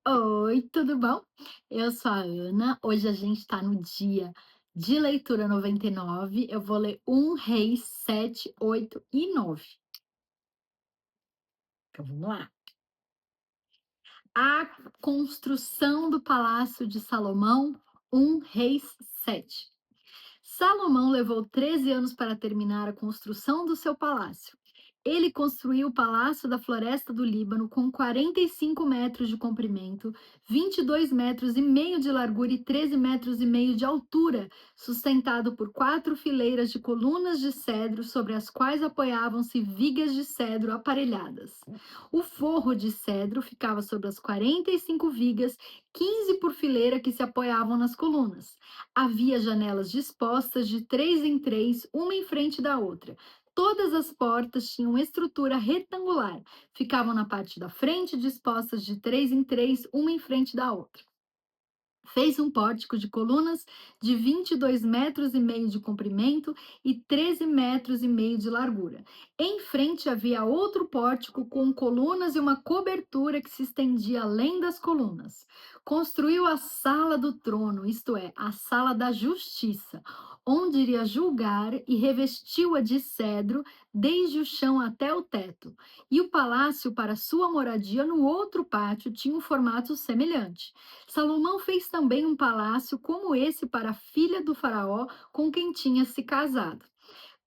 Oi, tudo bom? Eu sou a Ana. Hoje a gente está no dia de leitura 99. Eu vou ler 1 Reis 7, 8 e 9. Então vamos lá. A construção do Palácio de Salomão, 1 Reis 7. Salomão levou 13 anos para terminar a construção do seu palácio. Ele construiu o Palácio da Floresta do Líbano com 45 metros de comprimento, 22 metros e meio de largura e 13 metros e meio de altura, sustentado por 4 fileiras de colunas de cedro sobre as quais apoiavam-se vigas de cedro aparelhadas. O forro de cedro ficava sobre as 45 vigas, 15 por fileira que se apoiavam nas colunas. Havia janelas dispostas de 3 em 3, uma em frente da outra. Todas as portas tinham estrutura retangular, ficavam na parte da frente, dispostas de 3 em 3, uma em frente da outra. Fez um pórtico de colunas de 22 metros e meio de comprimento e 13 metros e meio de largura. Em frente havia outro pórtico com colunas e uma cobertura que se estendia além das colunas. Construiu a sala do trono, isto é, a sala da justiça, onde iria julgar, e revestiu-a de cedro desde o chão até o teto. E o palácio para sua moradia no outro pátio tinha um formato semelhante. Salomão fez também um palácio como esse para a filha do faraó com quem tinha se casado.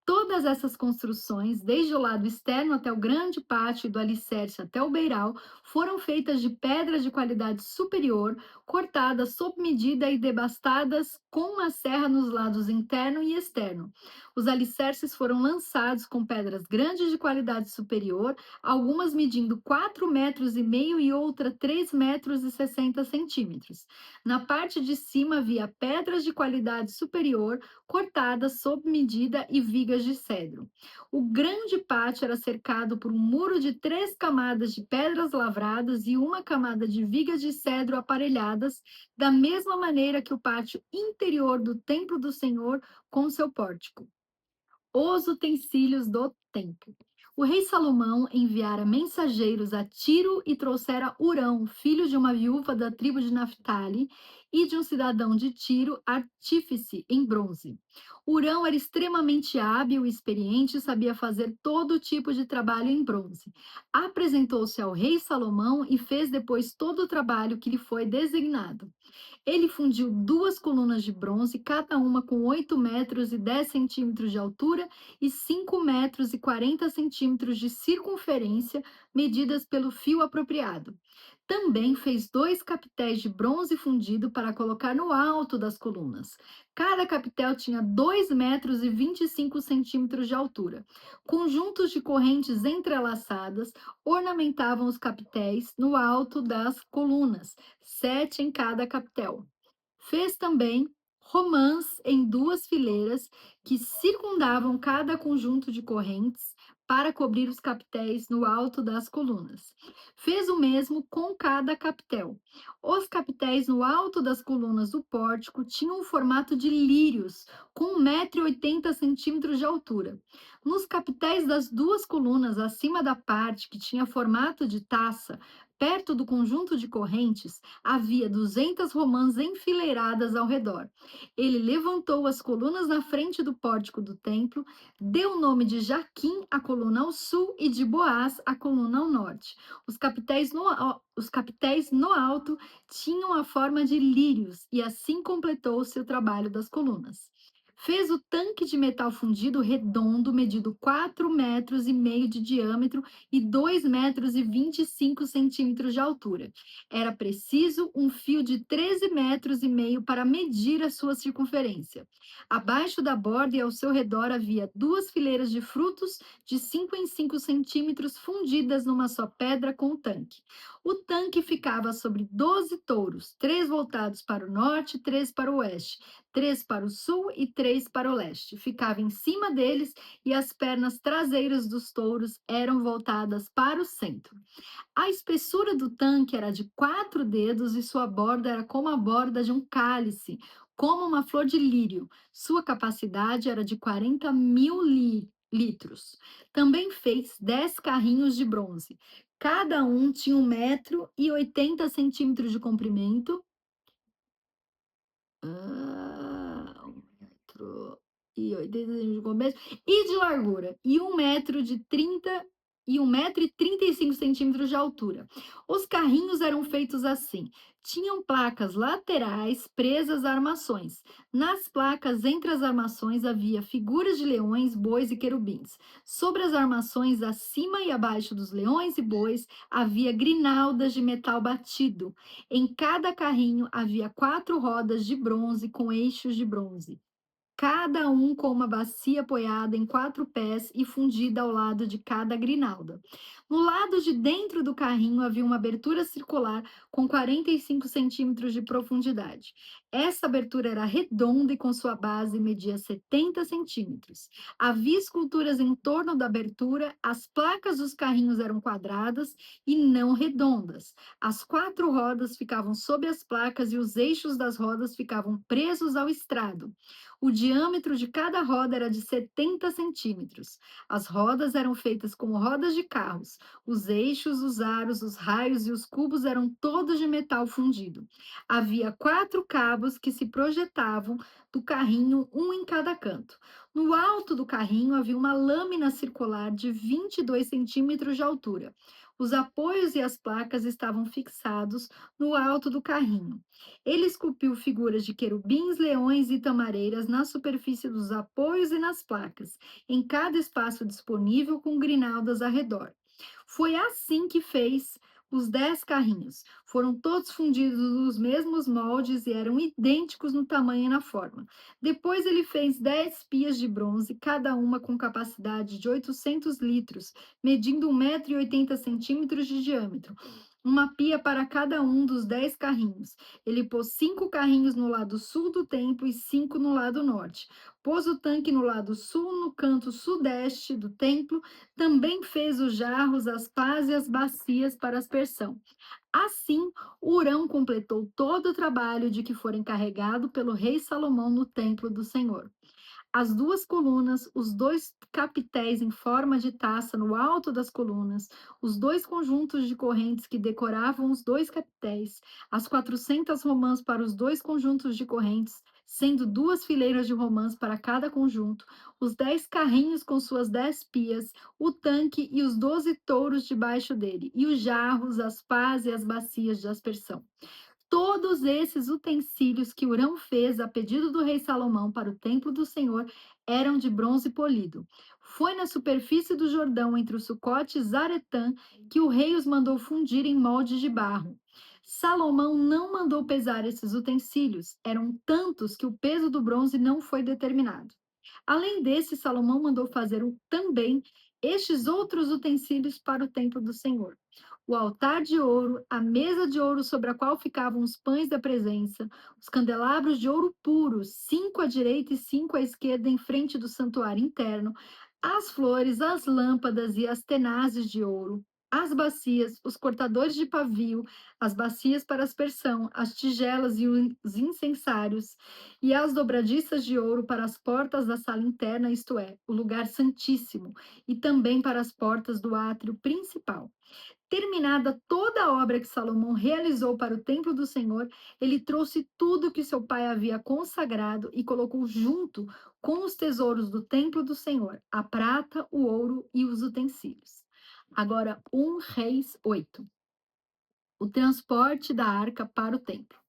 Todas essas construções, desde o lado externo até o grande pátio e do alicerce até o beiral, foram feitas de pedras de qualidade superior, cortadas sob medida e debastadas com uma serra nos lados interno e externo. Os alicerces foram lançados com pedras grandes de qualidade superior, algumas medindo 4 metros e meio e outra 3 metros e 60 centímetros. Na parte de cima havia pedras de qualidade superior, cortadas sob medida, e vigas de cedro. O grande pátio era cercado por um muro de 3 camadas de pedras lavradas e uma camada de vigas de cedro aparelhadas, da mesma maneira que o pátio interior do templo do Senhor com seu pórtico. Os utensílios do templo. O rei Salomão enviara mensageiros a Tiro e trouxera Hurão, filho de uma viúva da tribo de Naphtali e de um cidadão de Tiro, artífice em bronze. Hurão era extremamente hábil e experiente e sabia fazer todo tipo de trabalho em bronze. Apresentou-se ao rei Salomão e fez depois todo o trabalho que lhe foi designado. Ele fundiu 2 colunas de bronze, cada uma com 8 metros e 10 centímetros de altura e 5 metros e 40 centímetros de circunferência, medidas pelo fio apropriado. Também fez 2 capitéis de bronze fundido para colocar no alto das colunas. Cada capitel tinha 2 metros e 25 centímetros de altura. Conjuntos de correntes entrelaçadas ornamentavam os capitéis no alto das colunas, 7 em cada capitel. Fez também romãs em 2 fileiras que circundavam cada conjunto de correntes para cobrir os capitéis no alto das colunas. Fez o mesmo com cada capitel. Os capitéis no alto das colunas do pórtico tinham o formato de lírios, com 1,80 m de altura. Nos capitéis das 2 colunas, acima da parte que tinha formato de taça, perto do conjunto de correntes, havia 200 romãs enfileiradas ao redor. Ele levantou as colunas na frente do pórtico do templo, deu o nome de Jaquim à coluna ao sul e de Boaz à coluna ao norte. Os capitéis no alto tinham a forma de lírios, e assim completou-se o trabalho das colunas. Fez o tanque de metal fundido redondo, medido 4 metros e meio de diâmetro e 2 metros e 25 centímetros de altura. Era preciso um fio de 13 metros e meio para medir a sua circunferência. Abaixo da borda e ao seu redor havia 2 fileiras de frutos de 5 em 5 centímetros fundidas numa só pedra com o tanque. O tanque ficava sobre 12 touros, 3 voltados para o norte, 3 para o oeste, 3 para o sul e 3 para o leste. Ficava em cima deles, e as pernas traseiras dos touros eram voltadas para o centro. A espessura do tanque era de 4 dedos e sua borda era como a borda de um cálice, como uma flor de lírio. Sua capacidade era de 40 mil litros. Também fez 10 carrinhos de bronze. Cada um tinha 1,80 m de comprimento. 1,80 m de comprimento e de largura, e 1,35 m de altura. Os carrinhos eram feitos assim: tinham placas laterais presas a armações. Nas placas, entre as armações, havia figuras de leões, bois e querubins. Sobre as armações, acima e abaixo dos leões e bois, havia grinaldas de metal batido. Em cada carrinho havia 4 rodas de bronze com eixos de bronze, cada um com uma bacia apoiada em 4 pés e fundida ao lado de cada grinalda. No lado de dentro do carrinho havia uma abertura circular com 45 centímetros de profundidade. Essa abertura era redonda e com sua base media 70 centímetros. Havia esculturas em torno da abertura, as placas dos carrinhos eram quadradas e não redondas. As 4 rodas ficavam sob as placas e os eixos das rodas ficavam presos ao estrado. O diâmetro de cada roda era de 70 centímetros. As rodas eram feitas como rodas de carros. Os eixos, os aros, os raios e os cubos eram todos de metal fundido. Havia 4 cabos que se projetavam do carrinho, um em cada canto. No alto do carrinho havia uma lâmina circular de 22 centímetros de altura. Os apoios e as placas estavam fixados no alto do carrinho. Ele esculpiu figuras de querubins, leões e tamareiras na superfície dos apoios e nas placas, em cada espaço disponível com grinaldas ao redor. Foi assim que fez os 10 carrinhos. Foram todos fundidos nos mesmos moldes e eram idênticos no tamanho e na forma. Depois ele fez 10 pias de bronze, cada uma com capacidade de 800 litros, medindo 1,80 m de diâmetro. Uma pia para cada um dos 10 carrinhos. Ele pôs 5 carrinhos no lado sul do templo e 5 no lado norte. Pôs o tanque no lado sul, no canto sudeste do templo. Também fez os jarros, as pás e as bacias para aspersão. Assim, Hurão completou todo o trabalho de que fora encarregado pelo rei Salomão no templo do Senhor. As 2 colunas, os 2 capitéis em forma de taça no alto das colunas, os 2 conjuntos de correntes que decoravam os 2 capitéis, as 400 romãs para os 2 conjuntos de correntes, sendo 2 fileiras de romãs para cada conjunto, os 10 carrinhos com suas 10 pias, o tanque e os 12 touros debaixo dele, e os jarros, as pás e as bacias de aspersão. Todos esses utensílios que Hurão fez a pedido do rei Salomão para o templo do Senhor eram de bronze polido. Foi na superfície do Jordão, entre o Sucote e Zaretã, que o rei os mandou fundir em moldes de barro. Salomão não mandou pesar esses utensílios, eram tantos que o peso do bronze não foi determinado. Além desse, Salomão mandou fazer também estes outros utensílios para o templo do Senhor: o altar de ouro, a mesa de ouro sobre a qual ficavam os pães da presença, os candelabros de ouro puro, 5 à direita e 5 à esquerda, em frente do santuário interno, as flores, as lâmpadas e as tenazes de ouro, as bacias, os cortadores de pavio, as bacias para aspersão, as tigelas e os incensários, e as dobradiças de ouro para as portas da sala interna, isto é, o lugar santíssimo, e também para as portas do átrio principal. Terminada toda a obra que Salomão realizou para o templo do Senhor, ele trouxe tudo que seu pai havia consagrado e colocou junto com os tesouros do templo do Senhor, a prata, o ouro e os utensílios. Agora, 1 Reis 8. O transporte da arca para o templo.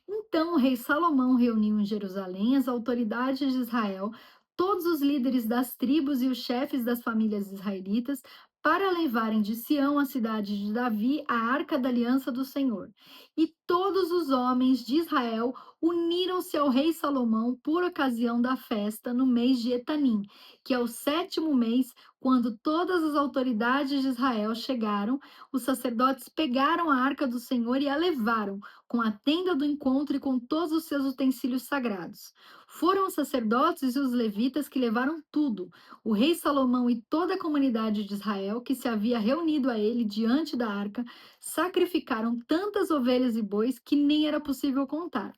Então o rei Salomão reuniu em Jerusalém as autoridades de Israel, todos os líderes das tribos e os chefes das famílias israelitas, para levarem de Sião, a cidade de Davi, a arca da aliança do Senhor. E todos os homens de Israel uniram-se ao rei Salomão por ocasião da festa no mês de Etanim, que é o 7º mês. Quando todas as autoridades de Israel chegaram, os sacerdotes pegaram a arca do Senhor e a levaram, com a tenda do encontro e com todos os seus utensílios sagrados. Foram os sacerdotes e os levitas que levaram tudo. O rei Salomão e toda a comunidade de Israel, que se havia reunido a ele diante da arca, sacrificaram tantas ovelhas e bois que nem era possível contar.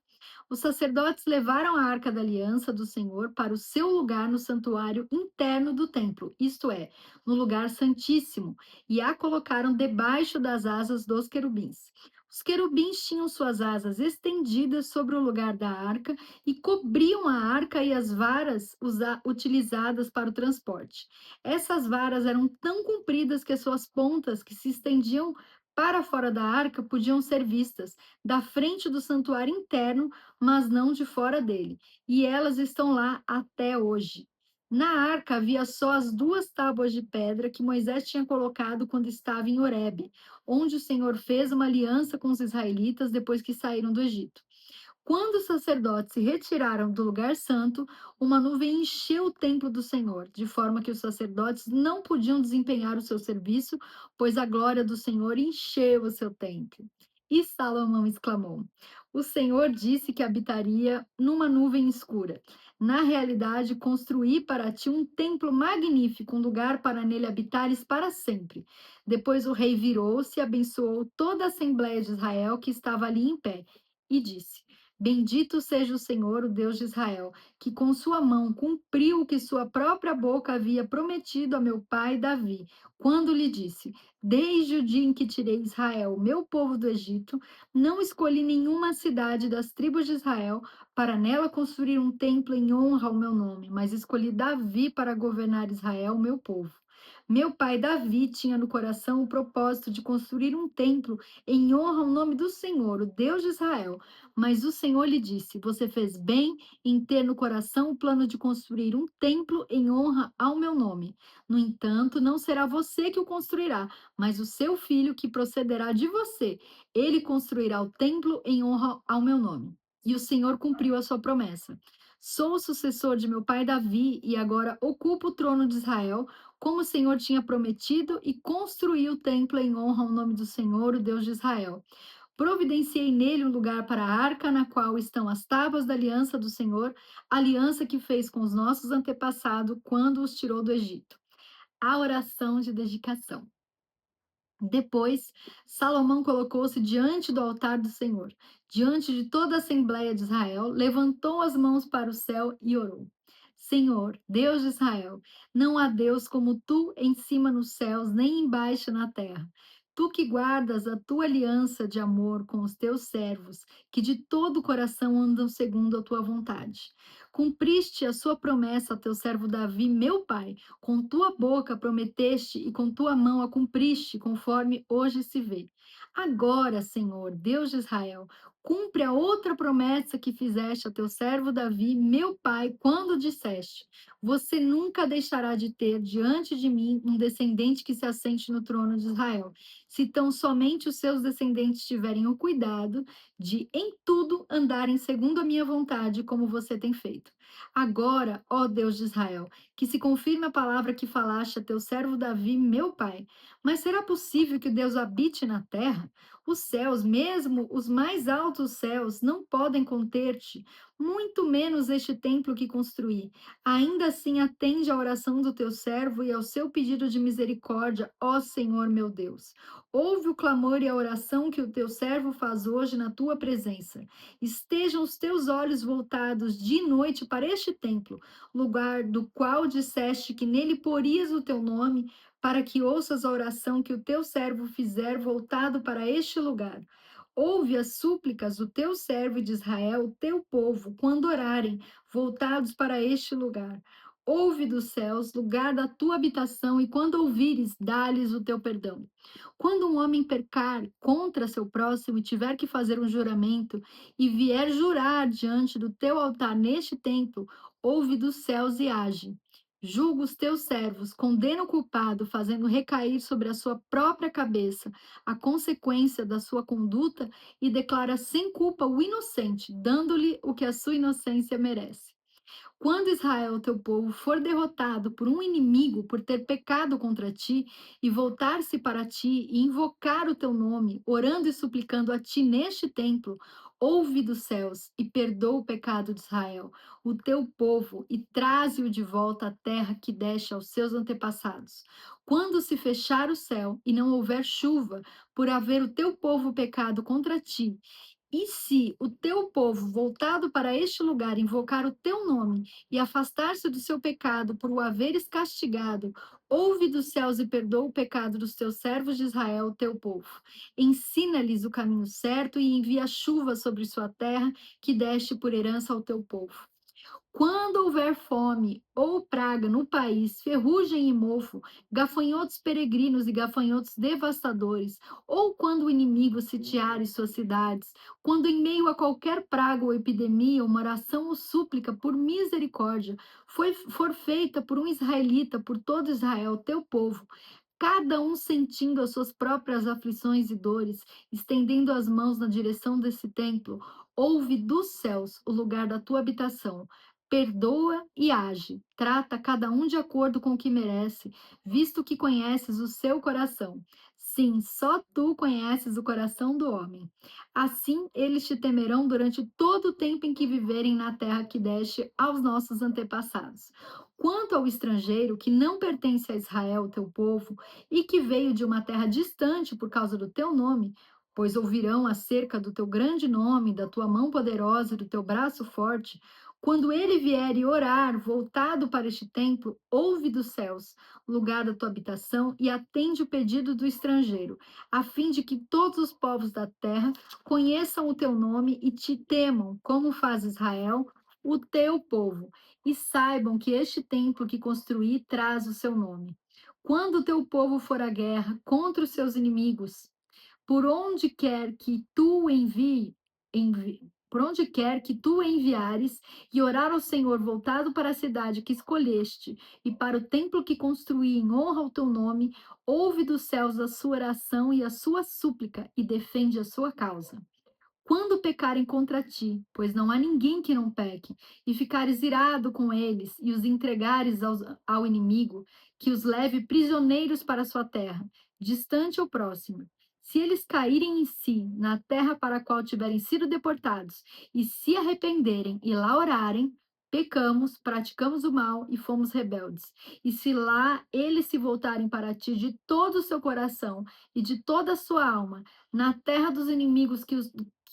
Os sacerdotes levaram a arca da aliança do Senhor para o seu lugar no santuário interno do templo, isto é, no lugar santíssimo, e a colocaram debaixo das asas dos querubins. Os querubins tinham suas asas estendidas sobre o lugar da arca e cobriam a arca e as varas utilizadas para o transporte. Essas varas eram tão compridas que as suas pontas, que se estendiam para fora da arca, podiam ser vistas da frente do santuário interno, mas não de fora dele. E elas estão lá até hoje. Na arca havia só as duas tábuas de pedra que Moisés tinha colocado quando estava em Horebe, onde o Senhor fez uma aliança com os israelitas depois que saíram do Egito. Quando os sacerdotes se retiraram do lugar santo, uma nuvem encheu o templo do Senhor, de forma que os sacerdotes não podiam desempenhar o seu serviço, pois a glória do Senhor encheu o seu templo. E Salomão exclamou: O Senhor disse que habitaria numa nuvem escura. Na realidade, construí para ti um templo magnífico, um lugar para nele habitares para sempre. Depois o rei virou-se e abençoou toda a Assembleia de Israel que estava ali em pé, e disse: Bendito seja o Senhor, o Deus de Israel, que com sua mão cumpriu o que sua própria boca havia prometido a meu pai Davi, quando lhe disse: Desde o dia em que tirei Israel, meu povo do Egito, não escolhi nenhuma cidade das tribos de Israel para nela construir um templo em honra ao meu nome, mas escolhi Davi para governar Israel, meu povo. Meu pai Davi tinha no coração o propósito de construir um templo em honra ao nome do Senhor, o Deus de Israel. Mas o Senhor lhe disse: Você fez bem em ter no coração o plano de construir um templo em honra ao meu nome. No entanto, não será você que o construirá, mas o seu filho que procederá de você. Ele construirá o templo em honra ao meu nome. E o Senhor cumpriu a sua promessa. Sou o sucessor de meu pai Davi e agora ocupo o trono de Israel, como o Senhor tinha prometido, e construí o templo em honra ao nome do Senhor, o Deus de Israel. Providenciei nele um lugar para a arca, na qual estão as tábuas da aliança do Senhor, a aliança que fez com os nossos antepassados quando os tirou do Egito. A oração de dedicação. Depois, Salomão colocou-se diante do altar do Senhor, diante de toda a Assembleia de Israel, levantou as mãos para o céu e orou. Senhor, Deus de Israel, não há Deus como tu em cima nos céus, nem embaixo na terra. Tu que guardas a tua aliança de amor com os teus servos, que de todo o coração andam segundo a tua vontade. Cumpriste a sua promessa a teu servo Davi, meu pai, com tua boca prometeste e com tua mão a cumpriste, conforme hoje se vê. Agora, Senhor, Deus de Israel, cumpre a outra promessa que fizeste a teu servo Davi, meu pai, quando disseste: Você nunca deixará de ter diante de mim um descendente que se assente no trono de Israel, se tão somente os seus descendentes tiverem o cuidado de, em tudo, andarem segundo a minha vontade, como você tem feito. Agora, ó Deus de Israel, que se confirme a palavra que falaste a teu servo Davi, meu pai. Mas será possível que Deus habite na terra? Os céus, mesmo os mais altos céus, não podem conter-te, muito menos este templo que construí. Ainda assim, atende à oração do teu servo e ao seu pedido de misericórdia, ó Senhor meu Deus. Ouve o clamor e a oração que o teu servo faz hoje na tua presença. Estejam os teus olhos voltados de noite para este templo, lugar do qual disseste que nele porias o teu nome, para que ouças a oração que o teu servo fizer voltado para este lugar. Ouve as súplicas do teu servo de Israel, o teu povo, quando orarem, voltados para este lugar. Ouve dos céus, lugar da tua habitação, e quando ouvires, dá-lhes o teu perdão. Quando um homem pecar contra seu próximo e tiver que fazer um juramento, e vier jurar diante do teu altar neste templo, ouve dos céus e age. Julga os teus servos, condena o culpado, fazendo recair sobre a sua própria cabeça a consequência da sua conduta e declara sem culpa o inocente, dando-lhe o que a sua inocência merece. Quando Israel, teu povo, for derrotado por um inimigo por ter pecado contra ti, e voltar-se para ti e invocar o teu nome, orando e suplicando a ti neste templo, ouve dos céus e perdoa o pecado de Israel, o teu povo, e traze-o de volta à terra que deste aos seus antepassados. Quando se fechar o céu e não houver chuva, por haver o teu povo pecado contra ti, E se o teu povo voltado para este lugar invocar o teu nome e afastar-se do seu pecado por o haveres castigado, ouve dos céus e perdoa o pecado dos teus servos de Israel, teu povo. Ensina-lhes o caminho certo e envia chuva sobre sua terra que deste por herança ao teu povo. Quando houver fome ou praga no país, ferrugem e mofo, gafanhotos peregrinos e gafanhotos devastadores, ou quando o inimigo sitiar suas cidades, quando em meio a qualquer praga ou epidemia, uma oração ou súplica por misericórdia for feita por um israelita, por todo Israel, teu povo, cada um sentindo as suas próprias aflições e dores, estendendo as mãos na direção desse templo, ouve dos céus o lugar da tua habitação, perdoa e age, trata cada um de acordo com o que merece, visto que conheces o seu coração. Sim, só tu conheces o coração do homem. Assim eles te temerão durante todo o tempo em que viverem na terra que deste aos nossos antepassados. Quanto ao estrangeiro que não pertence a Israel, teu povo, e que veio de uma terra distante por causa do teu nome, pois ouvirão acerca do teu grande nome, da tua mão poderosa e do teu braço forte, quando ele vier e orar, voltado para este templo, ouve dos céus, lugar da tua habitação, e atende o pedido do estrangeiro, a fim de que todos os povos da terra conheçam o teu nome e te temam, como faz Israel, o teu povo, e saibam que este templo que construí traz o seu nome. Quando o teu povo for à guerra contra os seus inimigos, por onde quer que tu por onde quer que tu enviares, e orar ao Senhor voltado para a cidade que escolheste e para o templo que construí em honra ao teu nome, ouve dos céus a sua oração e a sua súplica e defende a sua causa. Quando pecarem contra ti, pois não há ninguém que não peque, e ficares irado com eles e os entregares ao inimigo, que os leve prisioneiros para a sua terra, distante ou próxima. Se eles caírem em si, na terra para a qual tiverem sido deportados, e se arrependerem e lá orarem, pecamos, praticamos o mal e fomos rebeldes. E se lá eles se voltarem para ti de todo o seu coração e de toda a sua alma, na terra dos inimigos que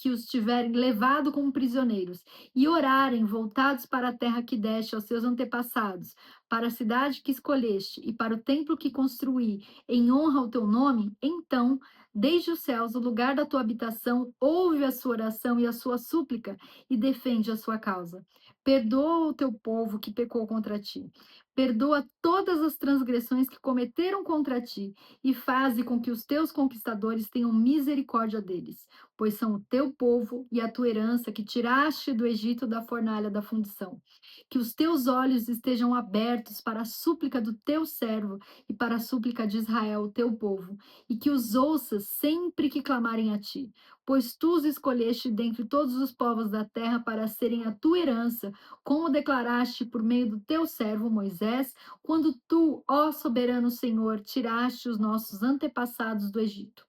os tiverem levado como prisioneiros, e orarem voltados para a terra que deste aos seus antepassados, para a cidade que escolheste e para o templo que construí, em honra ao teu nome, então, desde os céus, o lugar da tua habitação, ouve a sua oração e a sua súplica e defende a sua causa. Perdoa o teu povo que pecou contra ti. Perdoa todas as transgressões que cometeram contra ti e faze com que os teus conquistadores tenham misericórdia deles, pois são o teu povo e a tua herança que tiraste do Egito da fornalha da fundição. Que os teus olhos estejam abertos para a súplica do teu servo e para a súplica de Israel, teu povo, e que os ouças sempre que clamarem a ti, pois tu os escolheste dentre todos os povos da terra para serem a tua herança, como declaraste por meio do teu servo Moisés, quando tu, ó soberano Senhor, tiraste os nossos antepassados do Egito.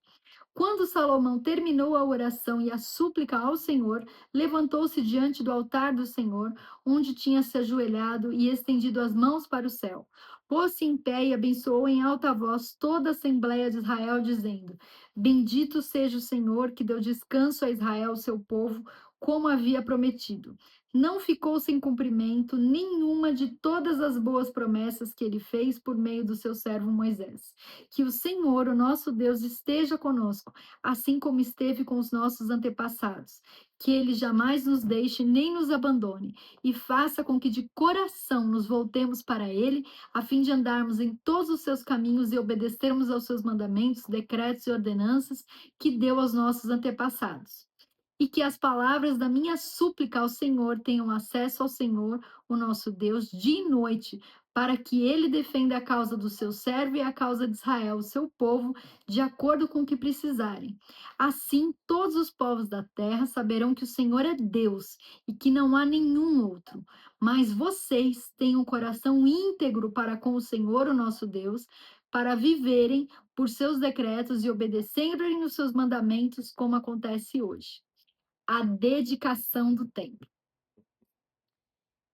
Quando Salomão terminou a oração e a súplica ao Senhor, levantou-se diante do altar do Senhor, onde tinha se ajoelhado e estendido as mãos para o céu. Pôs-se em pé e abençoou em alta voz toda a Assembleia de Israel, dizendo: Bendito seja o Senhor, que deu descanso a Israel, seu povo, como havia prometido. Não ficou sem cumprimento nenhuma de todas as boas promessas que ele fez por meio do seu servo Moisés. Que o Senhor, o nosso Deus, esteja conosco, assim como esteve com os nossos antepassados. Que ele jamais nos deixe nem nos abandone, e faça com que de coração nos voltemos para ele, a fim de andarmos em todos os seus caminhos e obedecermos aos seus mandamentos, decretos e ordenanças que deu aos nossos antepassados. E que as palavras da minha súplica ao Senhor tenham acesso ao Senhor, o nosso Deus, dia e noite, para que ele defenda a causa do seu servo e a causa de Israel, o seu povo, de acordo com o que precisarem. Assim, todos os povos da terra saberão que o Senhor é Deus e que não há nenhum outro. Mas vocês têm um coração íntegro para com o Senhor, o nosso Deus, para viverem por seus decretos e obedecerem os seus mandamentos, como acontece hoje. A dedicação do templo.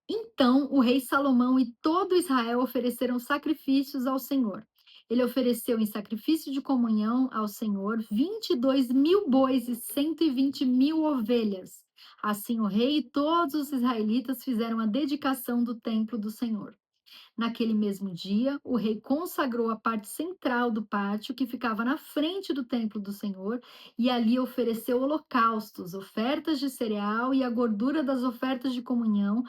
Então o rei Salomão e todo Israel ofereceram sacrifícios ao Senhor. Ele ofereceu em sacrifício de comunhão ao Senhor 22.000 bois e 120.000 ovelhas. Assim, o rei e todos os israelitas fizeram a dedicação do templo do Senhor. Naquele mesmo dia, o rei consagrou a parte central do pátio que ficava na frente do templo do Senhor e ali ofereceu holocaustos, ofertas de cereal e a gordura das ofertas de comunhão,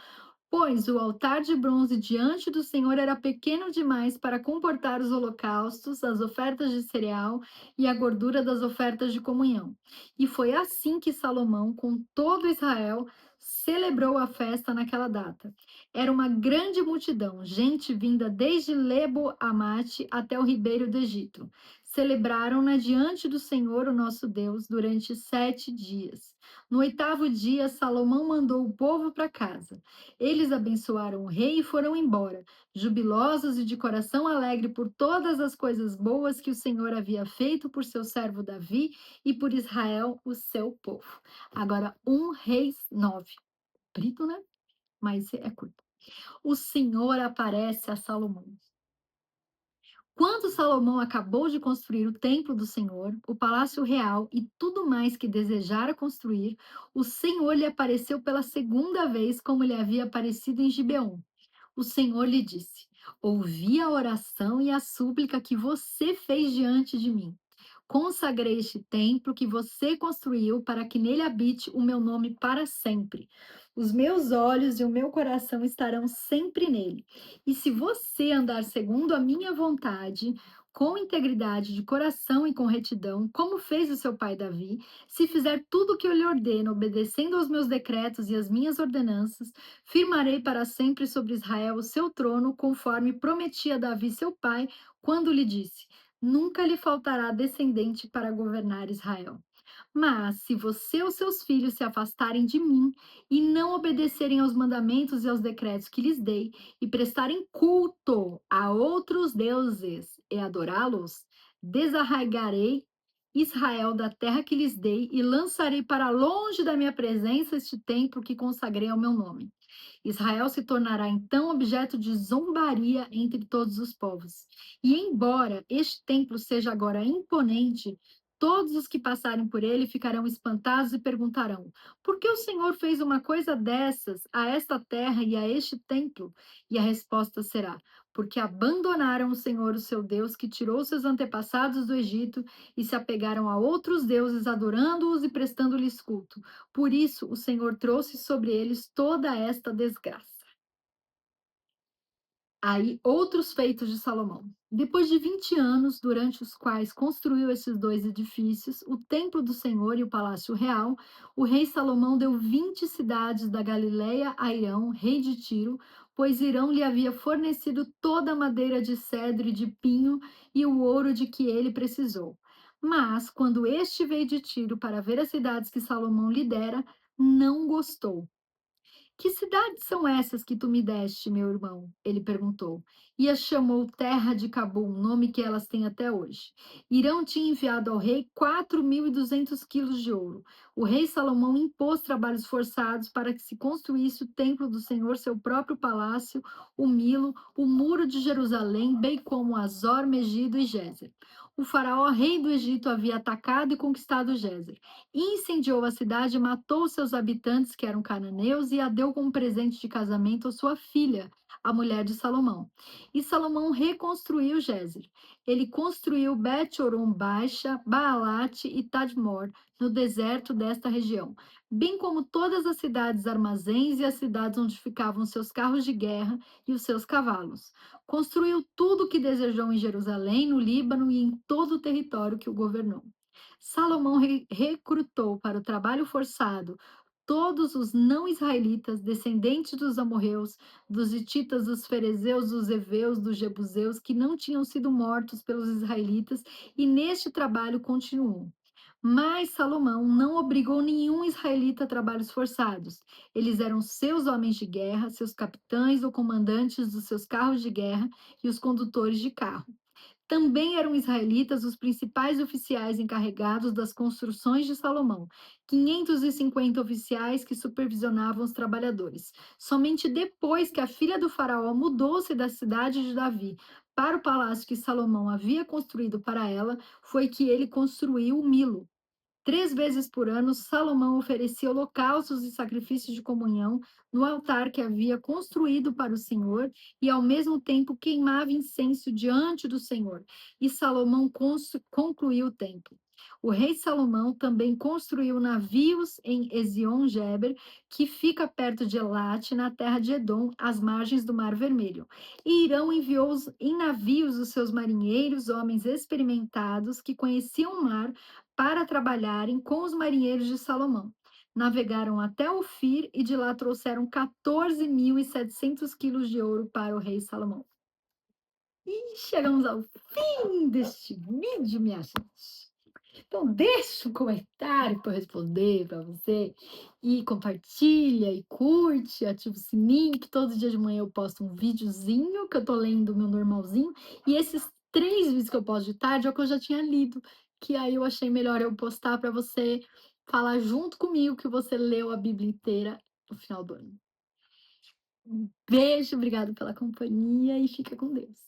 pois o altar de bronze diante do Senhor era pequeno demais para comportar os holocaustos, as ofertas de cereal e a gordura das ofertas de comunhão. E foi assim que Salomão, com todo Israel, celebrou a festa naquela data. Era uma grande multidão, gente vinda desde Lebo-Amate até o ribeiro do Egito. Celebraram-na diante do Senhor, o nosso Deus, durante 7 dias. No oitavo dia, Salomão mandou o povo para casa. Eles abençoaram o rei e foram embora, jubilosos e de coração alegre por todas as coisas boas que o Senhor havia feito por seu servo Davi e por Israel, o seu povo. Agora, 1 Reis 9. Brito, né? Mas é curto. O Senhor aparece a Salomão. Quando Salomão acabou de construir o templo do Senhor, o palácio real e tudo mais que desejara construir, o Senhor lhe apareceu pela segunda vez, como lhe havia aparecido em Gibeon. O Senhor lhe disse: Ouvi a oração e a súplica que você fez diante de mim. Consagrei este templo que você construiu para que nele habite o meu nome para sempre. Os meus olhos e o meu coração estarão sempre nele. E se você andar segundo a minha vontade, com integridade de coração e com retidão, como fez o seu pai Davi, se fizer tudo o que eu lhe ordeno, obedecendo aos meus decretos e às minhas ordenanças, firmarei para sempre sobre Israel o seu trono, conforme prometi a Davi, seu pai, quando lhe disse: Nunca lhe faltará descendente para governar Israel. Mas se você ou seus filhos se afastarem de mim e não obedecerem aos mandamentos e aos decretos que lhes dei, e prestarem culto a outros deuses e adorá-los, desarraigarei Israel da terra que lhes dei e lançarei para longe da minha presença este templo que consagrei ao meu nome. Israel se tornará então objeto de zombaria entre todos os povos. E embora este templo seja agora imponente, todos os que passarem por ele ficarão espantados e perguntarão: por que o Senhor fez uma coisa dessas a esta terra e a este templo? E a resposta será: porque abandonaram o Senhor, o seu Deus, que tirou seus antepassados do Egito e se apegaram a outros deuses, adorando-os e prestando-lhes culto. Por isso, o Senhor trouxe sobre eles toda esta desgraça. Aí, outros feitos de Salomão. Depois de 20 anos, durante os quais construiu esses dois edifícios, o templo do Senhor e o palácio real, o rei Salomão deu 20 cidades da Galileia a Irão, rei de Tiro, pois Irão lhe havia fornecido toda a madeira de cedro e de pinho e o ouro de que ele precisou. Mas, quando este veio de Tiro para ver as cidades que Salomão lhe dera, não gostou. Que cidades são essas que tu me deste, meu irmão? Ele perguntou. E as chamou Terra de Cabum, nome que elas têm até hoje. Irão tinha enviado ao rei 4.200 quilos de ouro. O rei Salomão impôs trabalhos forçados para que se construísse o templo do Senhor, seu próprio palácio, o Milo, o muro de Jerusalém, bem como Azor, Megido e Gézer. O faraó, rei do Egito, havia atacado e conquistado Gézer. Incendiou a cidade, matou seus habitantes, que eram cananeus, e a deu como presente de casamento à sua filha, a mulher de Salomão. E Salomão reconstruiu Gézer. Ele construiu Bet-Horon Baixa, Baalate e Tadmor, no deserto desta região, bem como todas as cidades armazéns e as cidades onde ficavam seus carros de guerra e os seus cavalos. Construiu tudo o que desejou em Jerusalém, no Líbano e em todo o território que o governou. Salomão recrutou para o trabalho forçado todos os não-israelitas, descendentes dos amorreus, dos hititas, dos ferezeus, dos heveus, dos jebuseus, que não tinham sido mortos pelos israelitas, e neste trabalho continuou. Mas Salomão não obrigou nenhum israelita a trabalhos forçados. Eles eram seus homens de guerra, seus capitães ou comandantes dos seus carros de guerra e os condutores de carro. Também eram israelitas os principais oficiais encarregados das construções de Salomão, 550 oficiais que supervisionavam os trabalhadores. Somente depois que a filha do faraó mudou-se da cidade de Davi para o palácio que Salomão havia construído para ela foi que ele construiu o Milo. 3 vezes por ano, Salomão oferecia holocaustos e sacrifícios de comunhão no altar que havia construído para o Senhor e, ao mesmo tempo, queimava incenso diante do Senhor. E Salomão concluiu o templo. O rei Salomão também construiu navios em Ezion-Geber, que fica perto de Elate, na terra de Edom, às margens do Mar Vermelho. E Irão enviou em navios os seus marinheiros, homens experimentados que conheciam o mar, para trabalharem com os marinheiros de Salomão. Navegaram até Ofir e de lá trouxeram 14.700 quilos de ouro para o rei Salomão. E chegamos ao fim deste vídeo, minha gente. Então, deixa um comentário para eu responder para você. E compartilha e curte, ativa o sininho, que todo dia de manhã eu posto um videozinho que eu tô lendo o meu normalzinho. E esses 3 vídeos que eu posto de tarde é o que eu já tinha lido. Que aí eu achei melhor eu postar para você falar junto comigo que você leu a Bíblia inteira no final do ano. Um beijo, obrigado pela companhia e fica com Deus.